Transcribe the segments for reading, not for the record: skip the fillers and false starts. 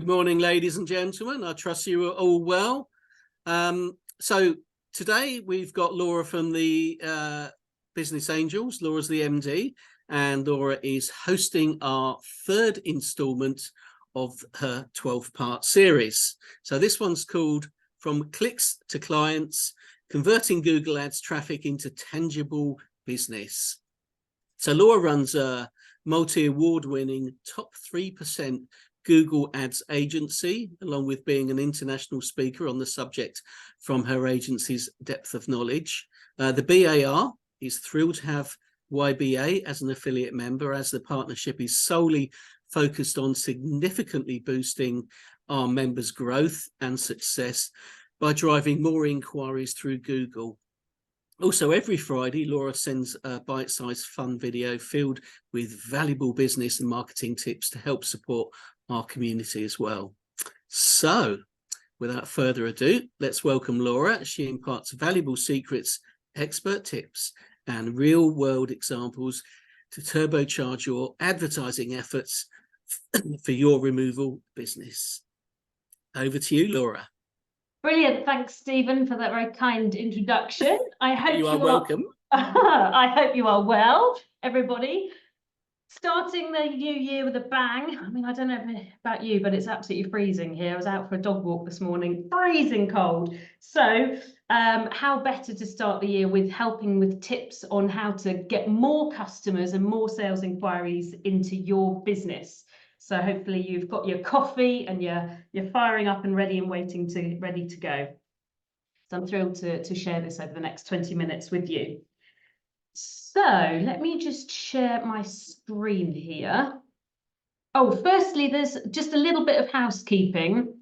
Good morning, ladies and gentlemen. I trust you are all well. So today we've got Laura from the Business Angels. Laura's the MD, and Laura is hosting our third instalment of her 12-part series. So this one's called From Clicks to Clients, Converting Google Ads Traffic into Tangible Business. So Laura runs a multi-award-winning top 3% Google Ads agency, along with being an international speaker on the subject from her agency's depth of knowledge. The BAR is thrilled to have YBA as an affiliate member, as the partnership is solely focused on significantly boosting our members' growth and success by driving more inquiries through Google. Also, every Friday, Laura sends a bite-sized fun video filled with valuable business and marketing tips to help support our community as well. So, without further ado, let's welcome Laura. She imparts valuable secrets, expert tips, and real-world examples to turbocharge your advertising efforts for your removal business. Over to you, Laura. Brilliant. Thanks, Stephen, for that very kind introduction. I hope you are welcome. I hope you are well, everybody. Starting the new year with a bang. I mean, I don't know about you, but it's absolutely freezing here. I was out for a dog walk this morning, freezing cold. So how better to start the year with helping with tips on how to get more customers and more sales inquiries into your business. So hopefully you've got your coffee and you're firing up and ready and ready to go. So I'm thrilled to share this over the next 20 minutes with you. So let me just share my screen here. Oh, firstly, there's just a little bit of housekeeping.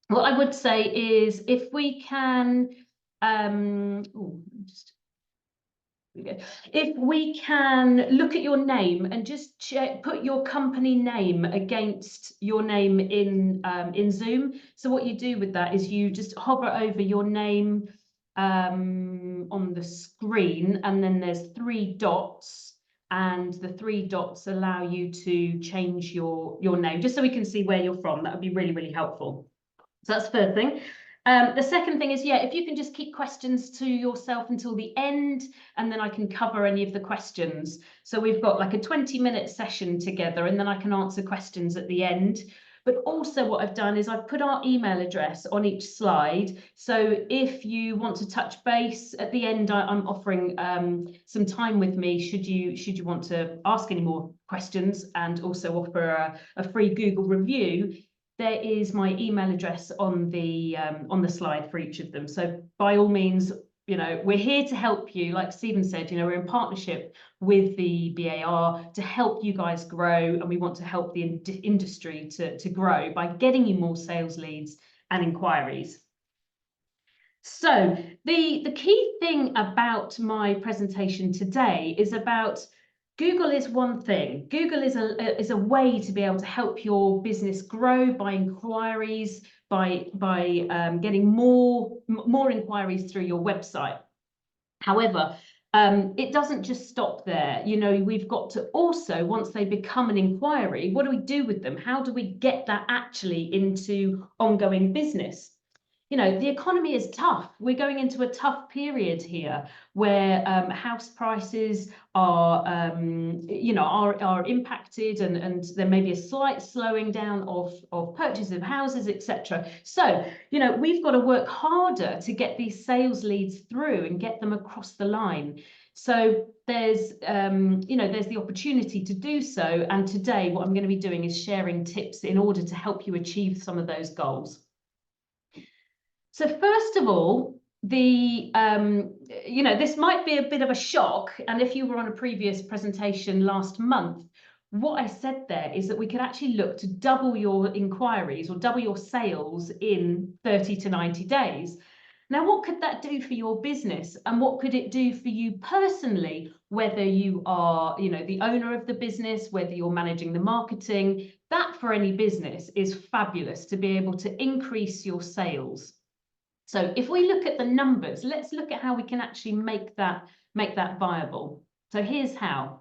What I would say is if we can, if we can look at your name and just put your company name against your name in Zoom. So what you do with that is you just hover over your name on the screen, and then there's 3 dots, and the 3 dots allow you to change your name, just so we can see where you're from. That would be really, really helpful. So that's the first thing. The second thing is, if you can just keep questions to yourself until the end, and then I can cover any of the questions. So we've got like a 20-minute session together, and then I can answer questions at the end. But also what I've done is I've put our email address on each slide. So if you want to touch base at the end, I'm offering some time with me should you want to ask any more questions, and also offer a free Google review. There is my email address on the slide for each of them. So by all means, we're here to help you. Like Stephen said, we're in partnership with the BAR to help you guys grow, and we want to help the industry to grow by getting you more sales leads and inquiries. So the key thing about my presentation today is about Google is one thing. Google is a way to be able to help your business grow by inquiries, by getting more inquiries through your website. However, it doesn't just stop there. We've got to also, once they become an inquiry, what do we do with them? How do we get that actually into ongoing business? The economy is tough. We're going into a tough period here where house prices are, are impacted, and there may be a slight slowing down of purchase of houses, etc. So, we've got to work harder to get these sales leads through and get them across the line. So there's the opportunity to do so. And today, what I'm going to be doing is sharing tips in order to help you achieve some of those goals. So first of all, this might be a bit of a shock. And if you were on a previous presentation last month, what I said there is that we could actually look to double your inquiries or double your sales in 30 to 90 days. Now, what could that do for your business, and what could it do for you personally, whether you are, the owner of the business, whether you're managing the marketing? That for any business is fabulous, to be able to increase your sales. So if we look at the numbers, let's look at how we can actually make that viable. So here's how.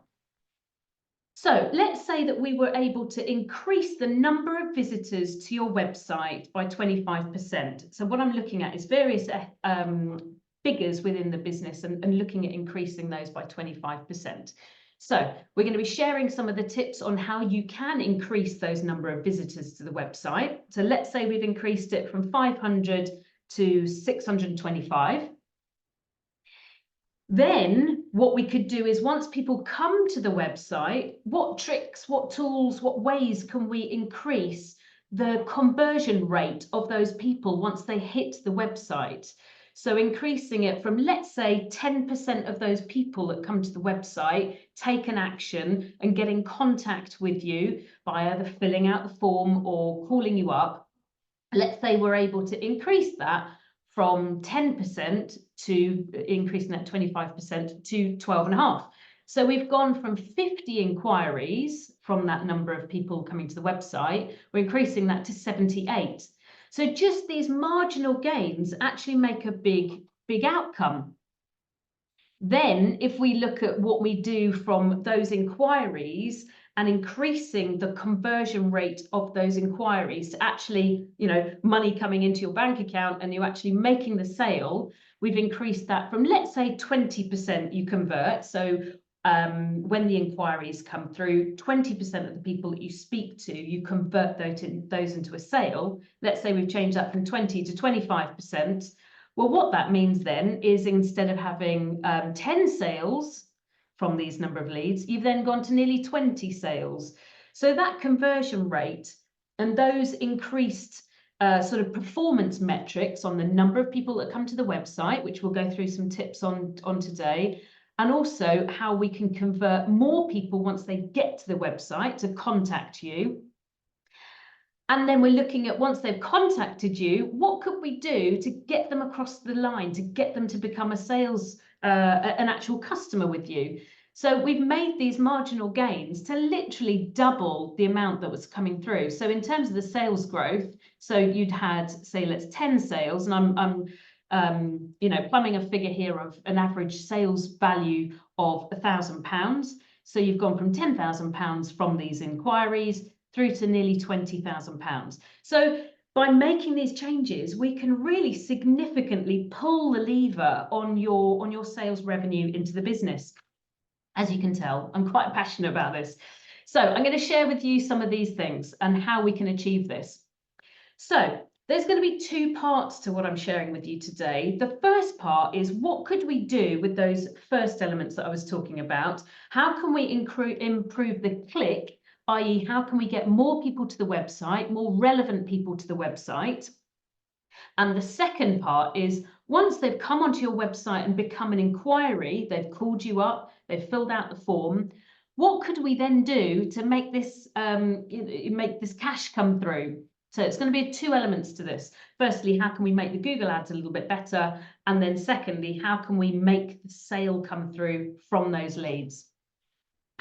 So let's say that we were able to increase the number of visitors to your website by 25%. So what I'm looking at is various figures within the business and looking at increasing those by 25%. So we're going to be sharing some of the tips on how you can increase those number of visitors to the website. So let's say we've increased it from 500 to 625. Then what we could do is, once people come to the website, what tricks, what tools, what ways can we increase the conversion rate of those people once they hit the website? So increasing it from, let's say, 10% of those people that come to the website take an action and get in contact with you by either filling out the form or calling you up. Let's say we're able to increase that from 10% to increasing that 25% to 12.5. So we've gone from 50 inquiries from that number of people coming to the website. We're increasing that to 78. So just these marginal gains actually make a big outcome. Then if we look at what we do from those inquiries and increasing the conversion rate of those inquiries to actually, money coming into your bank account and you actually making the sale, we've increased that from, let's say, 20% you convert. So when the inquiries come through, 20% of the people that you speak to, you convert those into a sale. Let's say we've changed that from 20 to 25%. Well, what that means then is, instead of having 10 sales from these number of leads, you've then gone to nearly 20 sales. So that conversion rate and those increased sort of performance metrics on the number of people that come to the website, which we'll go through some tips on today, and also how we can convert more people once they get to the website to contact you. And then we're looking at, once they've contacted you, what could we do to get them across the line, to get them to become an actual customer with you? So we've made these marginal gains to literally double the amount that was coming through. So in terms of the sales growth, so you'd had, say, let's 10 sales, and I'm plumbing a figure here of an average sales value of £1,000. So you've gone from £10,000 from these inquiries through to nearly £20,000. So by making these changes, we can really significantly pull the lever on your sales revenue into the business. As you can tell, I'm quite passionate about this. So I'm going to share with you some of these things and how we can achieve this. So there's going to be two parts to what I'm sharing with you today. The first part is, what could we do with those first elements that I was talking about? How can we improve the click? I.e., how can we get more people to the website, more relevant people to the website? And the second part is, once they've come onto your website and become an inquiry, they've called you up, they've filled out the form, what could we then do to make this cash come through? So it's going to be two elements to this. Firstly, how can we make the Google ads a little bit better? And then secondly, how can we make the sale come through from those leads?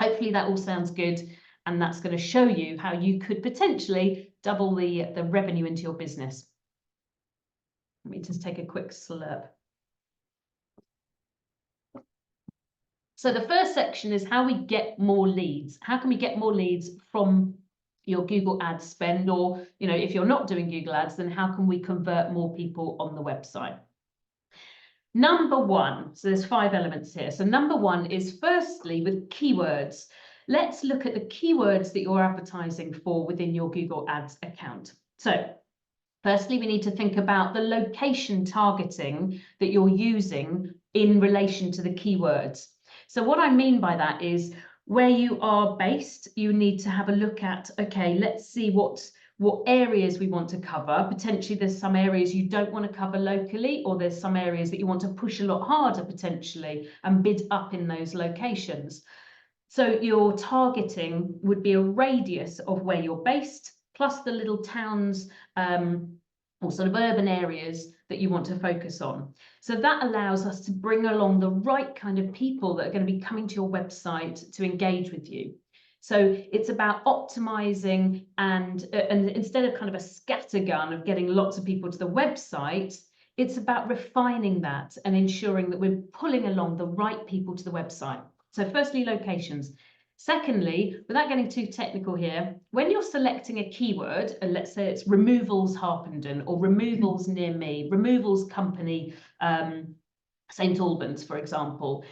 Hopefully that all sounds good. And that's going to show you how you could potentially double the revenue into your business. Let me just take a quick slurp. So the first section is how we get more leads. How can we get more leads from your Google Ads spend? Or, if you're not doing Google Ads, then how can we convert more people on the website? Number one, so there's 5 elements here. So number one is, firstly, with keywords. Let's look at the keywords that you're advertising for within your Google Ads account. So firstly, we need to think about the location targeting that you're using in relation to the keywords. So what I mean by that is, where you are based, you need to have a look at, okay, let's see what areas we want to cover. Potentially there's some areas you don't want to cover locally, or there's some areas that you want to push a lot harder potentially and bid up in those locations. So your targeting would be a radius of where you're based, plus the little towns or sort of urban areas that you want to focus on. So that allows us to bring along the right kind of people that are going to be coming to your website to engage with you. So it's about optimizing, and instead of kind of a scattergun of getting lots of people to the website, it's about refining that and ensuring that we're pulling along the right people to the website. So firstly, locations. Secondly, without getting too technical here, when you're selecting a keyword, and let's say it's removals Harpenden or removals near me, removals company, St. Albans, for example,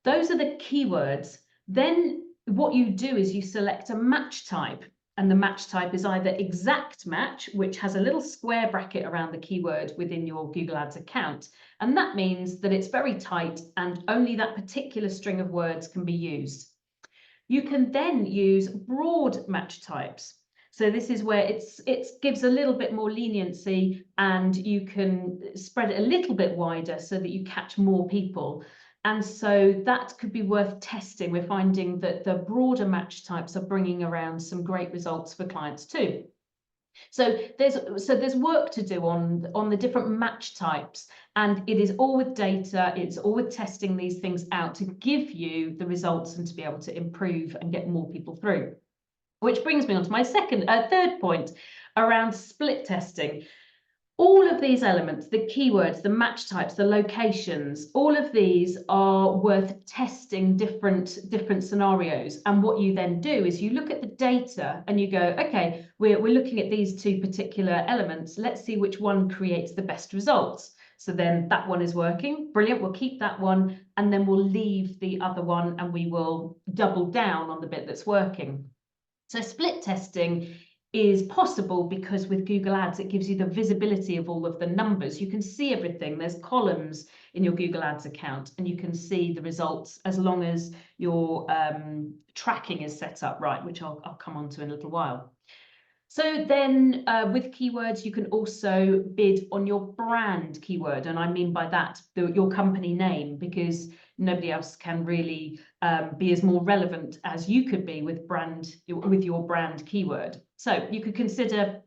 those are the keywords. Then what you do is you select a match type, and the match type is either exact match, which has a little square bracket around the keyword within your Google Ads account. And that means that it's very tight and only that particular string of words can be used. You can then use broad match types. So this is where it gives a little bit more leniency, and you can spread it a little bit wider so that you catch more people. And so that could be worth testing. We're finding that the broader match types are bringing around some great results for clients too. So there's work to do on the different match types, and it is all with data, it's all with testing these things out to give you the results and to be able to improve and get more people through. Which brings me on to my third point around split testing. All of these elements, the keywords, the match types, the locations, all of these are worth testing different scenarios. And what you then do is you look at the data and you go, okay, we're looking at these two particular elements. Let's see which one creates the best results. So then that one is working. Brilliant. We'll keep that one, and then we'll leave the other one and we will double down on the bit that's working. So split testing is possible because with Google Ads, it gives you the visibility of all of the numbers. You can see everything. There's columns in your Google Ads account, and you can see the results as long as your tracking is set up right, which I'll come on to in a little while. So then with keywords, you can also bid on your brand keyword. And I mean by that, your company name, because nobody else can really be as more relevant as you could be with your brand keyword. So you could consider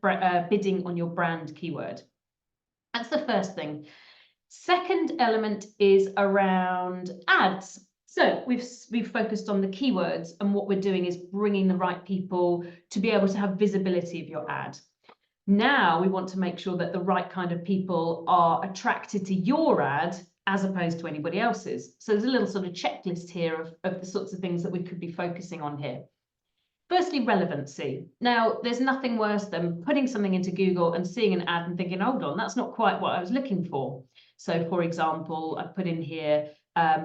bidding on your brand keyword. That's the first thing. Second element is around ads. So we've focused on the keywords, and what we're doing is bringing the right people to be able to have visibility of your ad. Now we want to make sure that the right kind of people are attracted to your ad as opposed to anybody else's. So there's a little sort of checklist here of the sorts of things that we could be focusing on here. Firstly, relevancy. Now, there's nothing worse than putting something into Google and seeing an ad and thinking, hold on, that's not quite what I was looking for. So for example, I put in here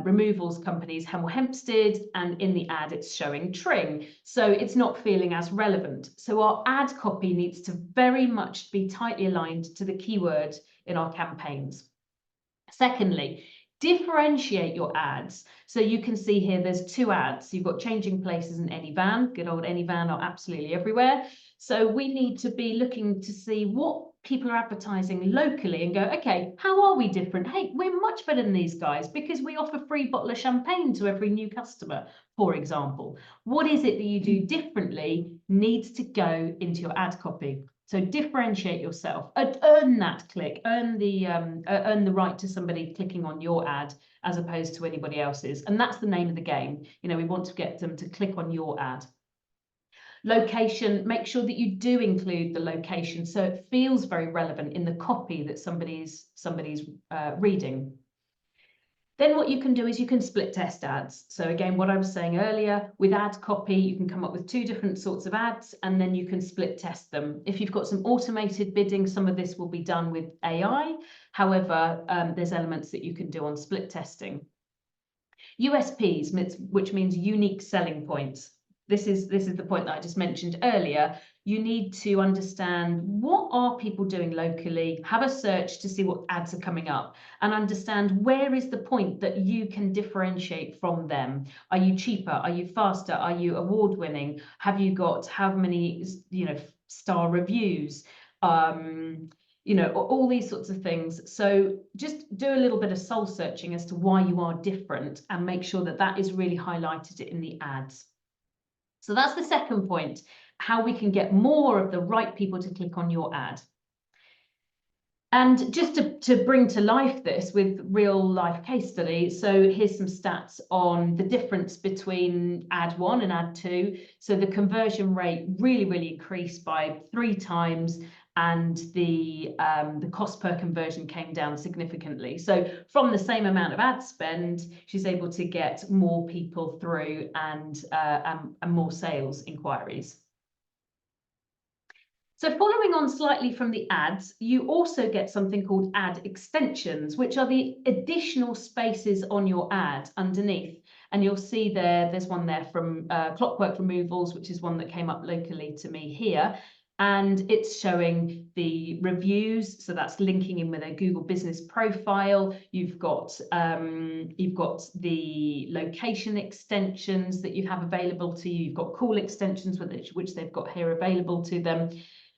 removals companies Hemel Hempstead, and in the ad it's showing Tring. So it's not feeling as relevant. So our ad copy needs to very much be tightly aligned to the keyword in our campaigns. Secondly, differentiate your ads. So you can see here there's two ads. You've got Changing Places and Anyvan. Good old Anyvan are absolutely everywhere. So we need to be looking to see what people are advertising locally and go, okay, how are we different? Hey, we're much better than these guys because we offer a free bottle of champagne to every new customer, for example. What is it that you do differently needs to go into your ad copy. So differentiate yourself, earn that click, earn the right to somebody clicking on your ad as opposed to anybody else's. And that's the name of the game. You know, we want to get them to click on your ad. Location, make sure that you do include the location so it feels very relevant in the copy that somebody's reading. Then what you can do is you can split test ads. So again, what I was saying earlier, with ad copy, you can come up with two different sorts of ads, and then you can split test them. If you've got some automated bidding, some of this will be done with AI. However, there's elements that you can do on split testing. USPs, which means unique selling points. This is the point that I just mentioned earlier. You need to understand what are people doing locally, have a search to see what ads are coming up, and understand where is the point that you can differentiate from them. Are you cheaper? Are you faster? Are you award-winning? Have you got how many, star reviews? All these sorts of things. So just do a little bit of soul searching as to why you are different and make sure that that is really highlighted in the ads. So that's the second point, how we can get more of the right people to click on your ad. And just to bring to life this with real life case study, so here's some stats on the difference between ad 1 and ad 2. So the conversion rate really increased by 3 times, and the cost per conversion came down significantly. So from the same amount of ad spend, she's able to get more people through and more sales inquiries. So following on slightly from the ads, you also get something called ad extensions, which are the additional spaces on your ad underneath. And you'll see there's one there from Clockwork Removals, which is one that came up locally to me here. And it's showing the reviews, so that's linking in with a Google Business Profile. You've got the location extensions that you have available to you. You've got call extensions which they've got here available to them.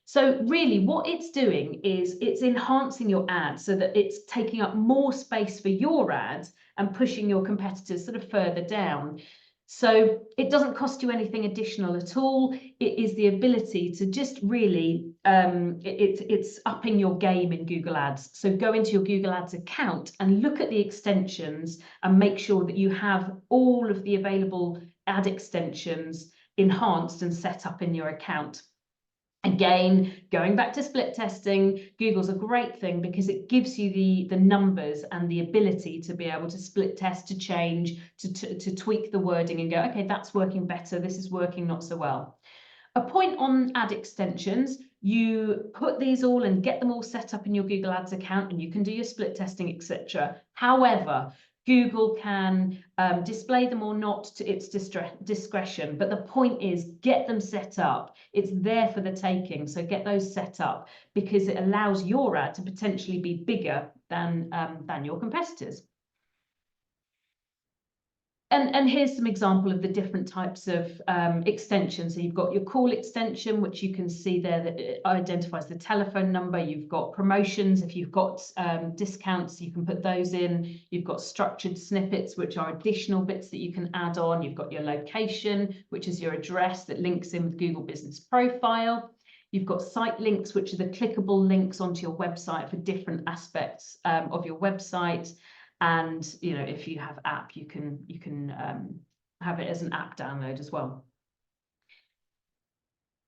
So really what it's doing is it's enhancing your ad so that it's taking up more space for your ad and pushing your competitors sort of further down. So it doesn't cost you anything additional at all. It is the ability to just really, it's upping your game in Google Ads. So go into your Google Ads account and look at the extensions and make sure that you have all of the available ad extensions enhanced and set up in your account. Again, going back to split testing, Google's a great thing because it gives you the numbers and the ability to be able to split test, to change, to tweak the wording and go, okay, that's working better, this is working not so well. A point on ad extensions, you put these all and get them all set up in your Google Ads account and you can do your split testing, etc. However, Google can display them or not to its discretion. But the point is, get them set up. It's there for the taking. So get those set up because it allows your ad to potentially be bigger than your competitors. And here's some example of the different types of extensions. So you've got your call extension, which you can see there that it identifies the telephone number. You've got promotions. If you've got discounts, you can put those in. You've got structured snippets, which are additional bits that you can add on. You've got your location, which is your address that links in with Google Business Profile. You've got site links, which are the clickable links onto your website for different aspects of your website. And if you have app, you can have it as an app download as well.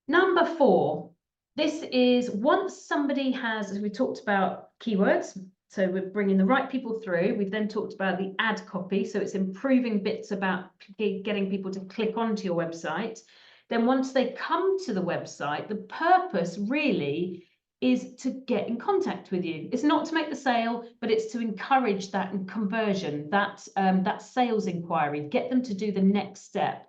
Number 4, this is once somebody has, as we talked about keywords, so we're bringing the right people through. We've then talked about the ad copy, so it's improving bits about getting people to click onto your website. Then once they come to the website, the purpose really is to get in contact with you. It's not to make the sale, but it's to encourage that conversion, that sales inquiry, get them to do the next step.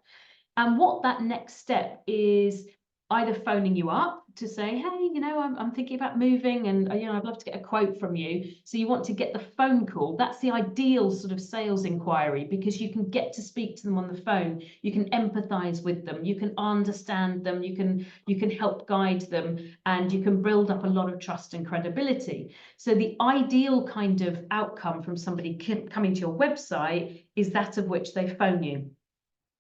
And what that next step is, either phoning you up to say, hey, I'm thinking about moving and, I'd love to get a quote from you. So you want to get the phone call. That's the ideal sort of sales inquiry because you can get to speak to them on the phone. You can empathize with them. You can understand them. You can help guide them and you can build up a lot of trust and credibility. So the ideal kind of outcome from somebody coming to your website is that of which they phone you.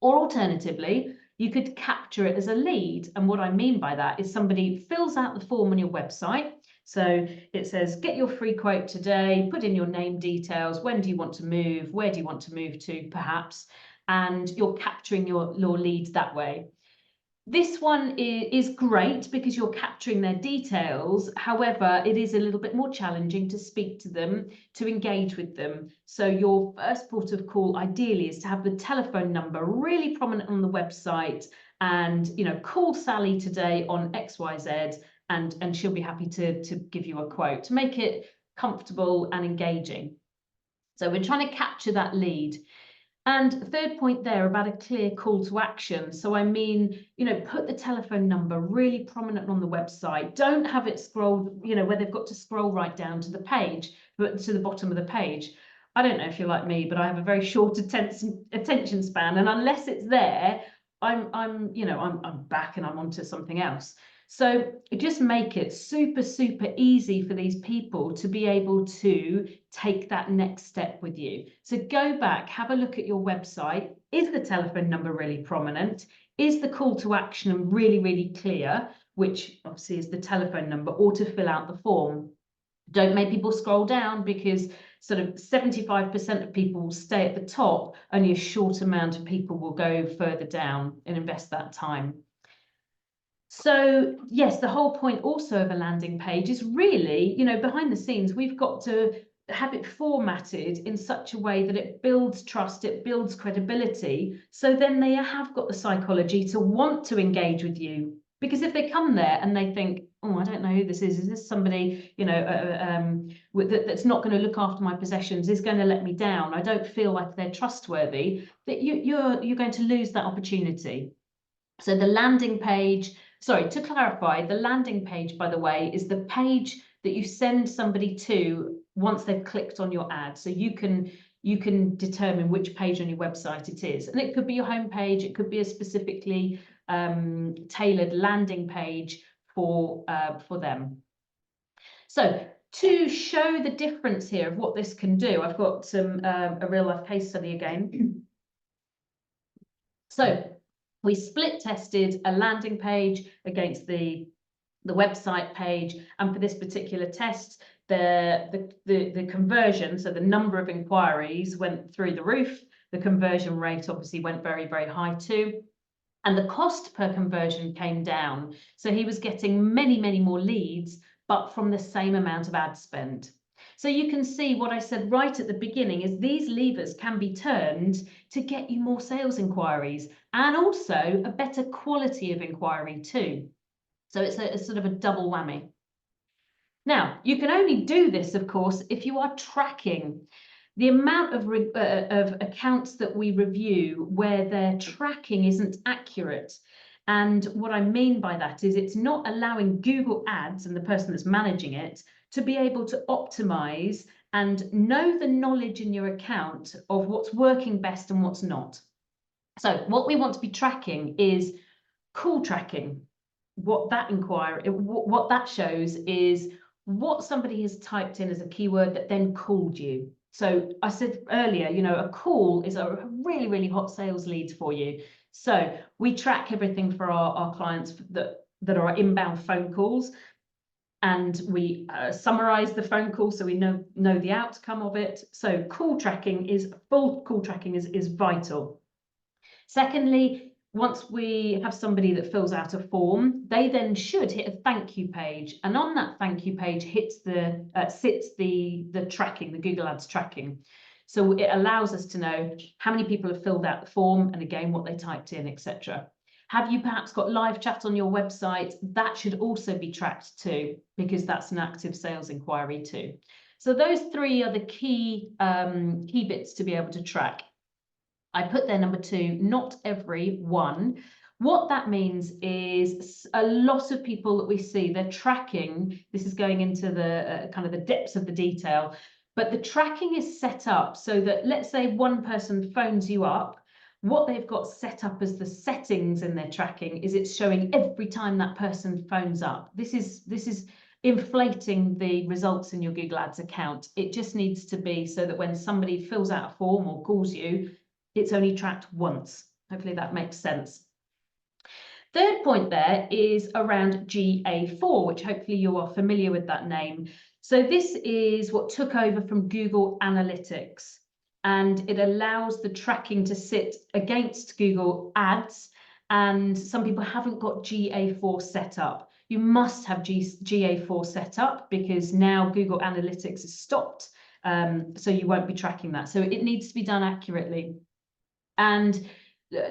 Or alternatively, you could capture it as a lead. And what I mean by that is somebody fills out the form on your website. So it says, get your free quote today, put in your name details, when do you want to move, where do you want to move to perhaps, and you're capturing your leads that way. This one is great because you're capturing their details. However, it is a little bit more challenging to speak to them, to engage with them. So your first port of call ideally is to have the telephone number really prominent on the website and, call Sally today on XYZ and she'll be happy to give you a quote to make it comfortable and engaging. So we're trying to capture that lead. And third point there about a clear call to action. So I mean, put the telephone number really prominent on the website. Don't have it scrolled, where they've got to scroll right down to the page, but to the bottom of the page. I don't know if you're like me, but I have a very short attention span. And unless it's there, I'm back and I'm onto something else. So just make it super, super easy for these people to be able to take that next step with you. So go back, have a look at your website. Is the telephone number really prominent? Is the call to action really, really clear, which obviously is the telephone number, or to fill out the form? Don't make people scroll down because sort of 75% of people will stay at the top. Only a short amount of people will go further down and invest that time. So yes, the whole point also of a landing page is really, you know, behind the scenes, we've got to have it formatted in such a way that it builds trust, it builds credibility. So then they have got the psychology to want to engage with you. Because if they come there and they think, oh, I don't know who this is this somebody, you know, that's not going to look after my possessions, is going to let me down, I don't feel like they're trustworthy, that you're going to lose that opportunity. So the landing page, sorry, to clarify, the landing page, by the way, is the page that you send somebody to once they've clicked on your ad. So you can determine which page on your website it is. And it could be your home page, it could be a specifically tailored landing page for them. So to show the difference here of what this can do, I've got some a real life case study again. So we split tested a landing page against the website page, and for this particular test, the conversion, so the number of inquiries, went through the roof. The conversion rate obviously went very, very high too. And the cost per conversion came down. So he was getting many, many more leads, but from the same amount of ad spend. So you can see what I said right at the beginning is these levers can be turned to get you more sales inquiries and also a better quality of inquiry too. So it's a sort of a double whammy. Now, you can only do this, of course, if you are tracking. The amount of accounts that we review where their tracking isn't accurate. And what I mean by that is it's not allowing Google Ads and the person that's managing it to be able to optimize and know the knowledge in your account of what's working best and what's not. So what we want to be tracking is call tracking. What that shows is what somebody has typed in as a keyword that then called you. So I said earlier, you know, a call is a really, really hot sales lead for you. So we track everything for our clients that are inbound phone calls, and we summarize the phone call so we know the outcome of it. So full call tracking is vital. Secondly, once we have somebody that fills out a form, they then should hit a thank you page, and on that thank you page sits the tracking, the Google Ads tracking. So it allows us to know how many people have filled out the form and again what they typed in, etc. Have you perhaps got live chat on your website? That should also be tracked too, because that's an active sales inquiry too. So those three are the key bits to be able to track. I put there number 2, not every one. What that means is a lot of people that we see, they're tracking, this is going into the kind of the depths of the detail, but the tracking is set up so that, let's say one person phones you up, what they've got set up as the settings in their tracking is it's showing every time that person phones up. This is inflating the results in your Google Ads account. It just needs to be so that when somebody fills out a form or calls you, it's only tracked once. Hopefully that makes sense. Third point there is around GA4, which hopefully you are familiar with that name. So this is what took over from Google Analytics, and it allows the tracking to sit against Google Ads. And some people haven't got GA4 set up. You must have GA4 set up because now Google Analytics is stopped. So you won't be tracking that. So it needs to be done accurately. And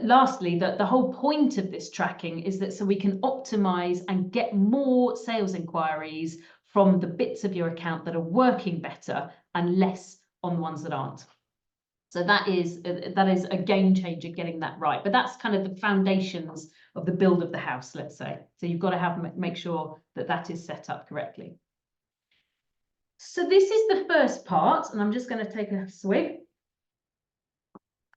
lastly, the whole point of this tracking is that so we can optimize and get more sales inquiries from the bits of your account that are working better and less on the ones that aren't. So that is a game changer, getting that right. But that's kind of the foundations of the build of the house, let's say. So you've got to make sure that that is set up correctly. So this is the first part, and I'm just going to take a swig.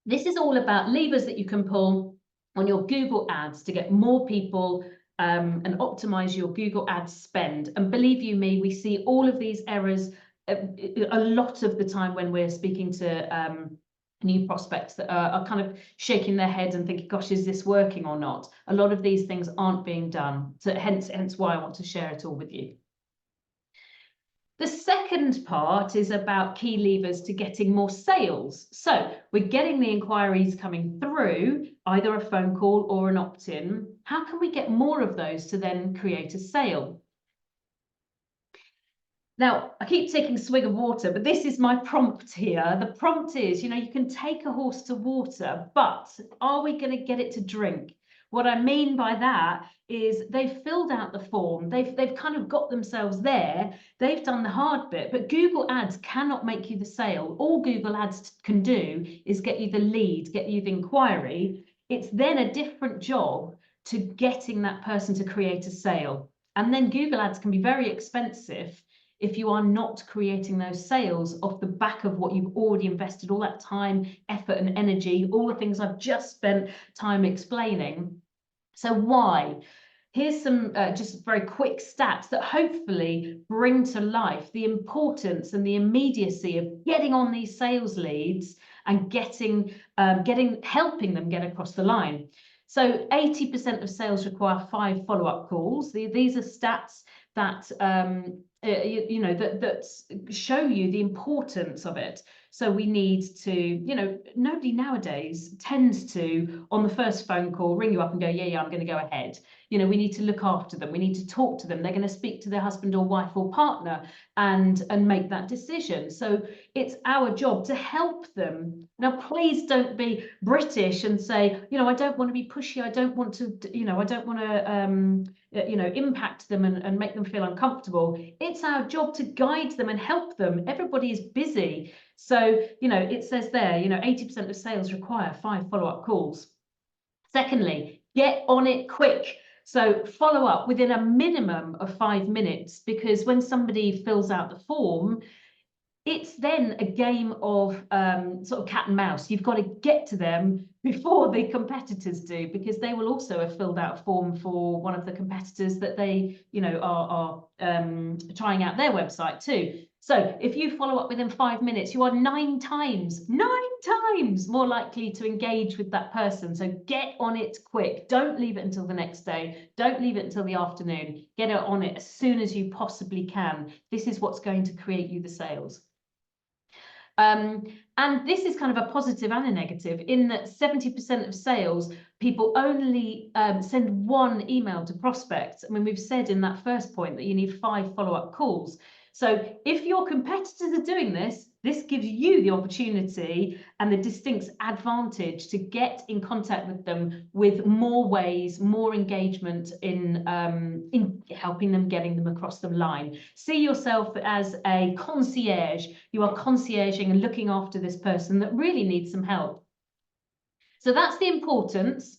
This is all about levers that you can pull on your Google Ads to get more people and optimize your Google Ads spend. And believe you me, we see all of these errors a lot of the time when we're speaking to new prospects that are kind of shaking their heads and thinking, gosh, is this working or not? A lot of these things aren't being done. So hence why I want to share it all with you. The second part is about key levers to getting more sales. So we're getting the inquiries coming through, either a phone call or an opt-in. How can we get more of those to then create a sale? Now, I keep taking a swig of water, but this is my prompt here. The prompt is, you know, you can take a horse to water, but are we going to get it to drink? What I mean by that is they've filled out the form. They've kind of got themselves there. They've done the hard bit, but Google Ads cannot make you the sale. All Google Ads can do is get you the lead, get you the inquiry. It's then a different job to getting that person to create a sale. And then Google Ads can be very expensive if you are not creating those sales off the back of what you've already invested all that time, effort, and energy, all the things I've just spent time explaining. So why? Here's some just very quick stats that hopefully bring to life the importance and the immediacy of getting on these sales leads and helping them get across the line. So 80% of sales require 5 follow-up calls. These are stats that that show you the importance of it. So we need to, nobody nowadays tends to, on the first phone call, ring you up and go, yeah, I'm going to go ahead. We need to look after them. We need to talk to them. They're going to speak to their husband or wife or partner and make that decision. So it's our job to help them. Now, please don't be British and say, I don't want to be pushy. I don't want to, I don't want to, impact them and make them feel uncomfortable. It's our job to guide them and help them. Everybody is busy. So, it says there, 80% of sales require 5 follow-up calls. Secondly, get on it quick. So follow up within a minimum of 5 minutes, because when somebody fills out the form, it's then a game of sort of cat and mouse. You've got to get to them before the competitors do, because they will also have filled out a form for one of the competitors that they, are trying out their website too. So if you follow up within 5 minutes, you are 9 times more likely to engage with that person. So get on it quick. Don't leave it until the next day. Don't leave it until the afternoon. Get on it as soon as you possibly can. This is what's going to create you the sales. And this is kind of a positive and a negative, in that 70% of sales, people only send 1 email to prospects. I mean, we've said in that first point that you need 5 follow-up calls. So if your competitors are doing this, this gives you the opportunity and the distinct advantage to get in contact with them with more ways, more engagement in helping them, getting them across the line. See yourself as a concierge. You are concierging and looking after this person that really needs some help. So that's the importance.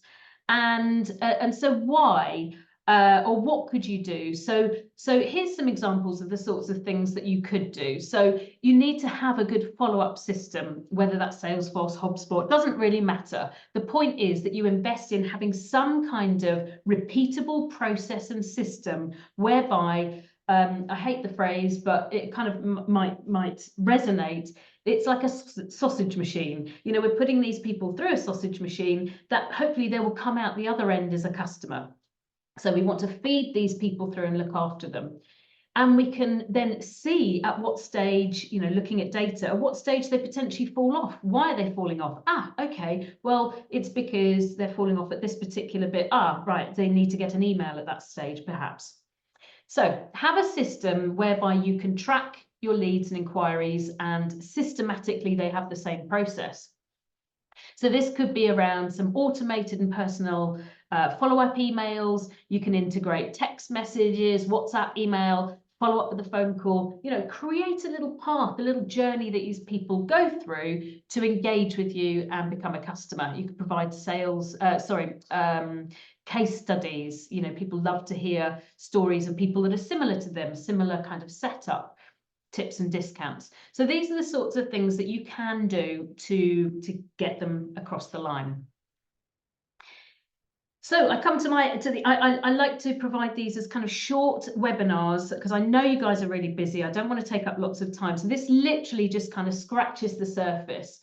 And so why? Or what could you do? So here's some examples of the sorts of things that you could do. So you need to have a good follow-up system, whether that's Salesforce, HubSpot, doesn't really matter. The point is that you invest in having some kind of repeatable process and system whereby, I hate the phrase, but it kind of might resonate. It's like a sausage machine. We're putting these people through a sausage machine that hopefully they will come out the other end as a customer. So we want to feed these people through and look after them. And we can then see at what stage, looking at data, at what stage they potentially fall off. Why are they falling off? Okay, well, it's because they're falling off at this particular bit. Right, they need to get an email at that stage, perhaps. So have a system whereby you can track your leads and inquiries, and systematically they have the same process. So this could be around some automated and personal follow-up emails. You can integrate text messages, WhatsApp, email, follow up with a phone call, create a little path, a little journey that these people go through to engage with you and become a customer. You can provide case studies. People love to hear stories of people that are similar to them, similar kind of setup, tips and discounts. So these are the sorts of things that you can do to get them across the line. So I come I like to provide these as kind of short webinars, because I know you guys are really busy. I don't want to take up lots of time. So this literally just kind of scratches the surface.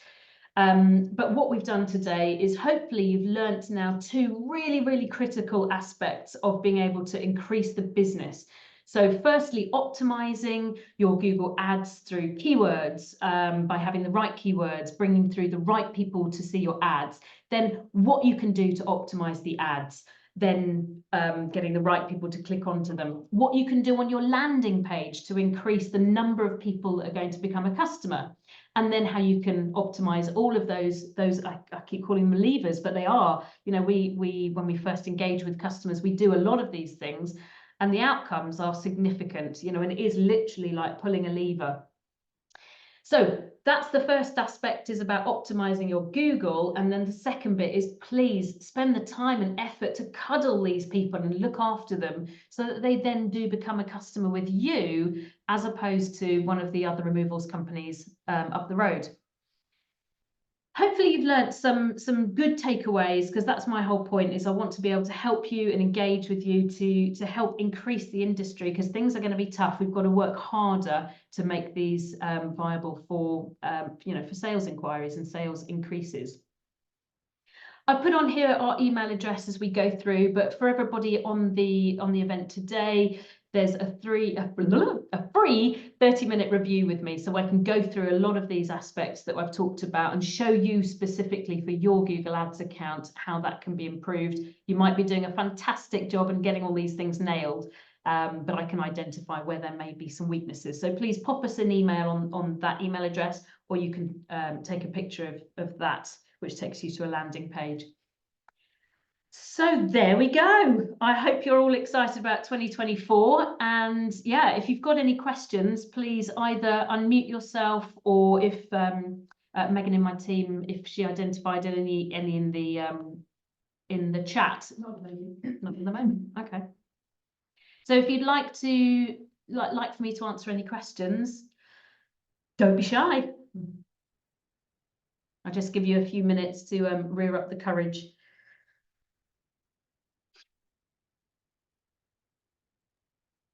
But what we've done today is hopefully you've learnt now 2 really, really critical aspects of being able to increase the business. So firstly, optimizing your Google Ads through keywords, by having the right keywords, bringing through the right people to see your ads. Then what you can do to optimize the ads. then getting the right people to click onto them. What you can do on your landing page to increase the number of people that are going to become a customer. And then how you can optimize all of those I keep calling them levers, but they are, you know, we when we first engage with customers, we do a lot of these things and the outcomes are significant, you know, and it is literally like pulling a lever. So that's the first aspect, is about optimizing your Google. And then the second bit is, please spend the time and effort to cuddle these people and look after them so that they then do become a customer with you, as opposed to one of the other removals companies up the road. Hopefully you've learnt some good takeaways, because that's my whole point, is I want to be able to help you and engage with you to help increase the industry, because things are going to be tough. We've got to work harder to make these viable for you know, for sales inquiries and sales increases. I put on here our email address as we go through, but for everybody on the event today, there's a free 30-minute review with me, so I can go through a lot of these aspects that I've talked about and show you specifically for your Google Ads account how that can be improved. You might be doing a fantastic job and getting all these things nailed, but I can identify where there may be some weaknesses. So please pop us an email on that email address, or you can take a picture of that, which takes you to a landing page. So there we go. I hope you're all excited about 2024. And yeah, if you've got any questions, please either unmute yourself, or if Megan in my team, if she identified any in the chat. Not at the moment. Okay. So if you'd like to like for me to answer any questions, don't be shy. I'll just give you a few minutes to rear up the courage.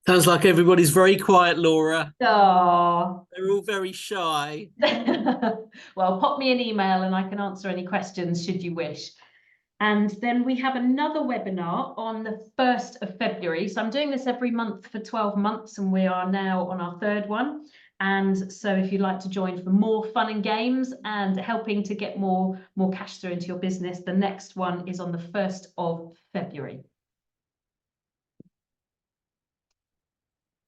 Sounds like everybody's very quiet, Laura. Oh. They're all very shy. Well, pop me an email and I can answer any questions should you wish. And then we have another webinar on the 1st of February. So I'm doing this every month for 12 months, and we are now on our 3rd one. And so if you'd like to join for more fun and games and helping to get more cash through into your business, the next one is on the 1st of February.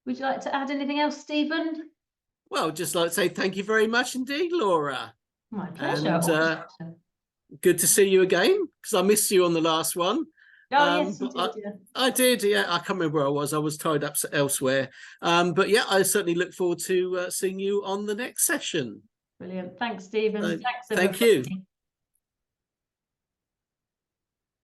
Would you like to add anything else, Stephen? Well, just like to say thank you very much indeed, Laura. My pleasure. And good to see you again, because I missed you on the last one. Oh, yes, you did, yeah. I did, yeah. I can't remember where I was tied up elsewhere. But yeah, I certainly look forward to seeing you on the next session. Brilliant. Thanks, Stephen. Thanks, thank you.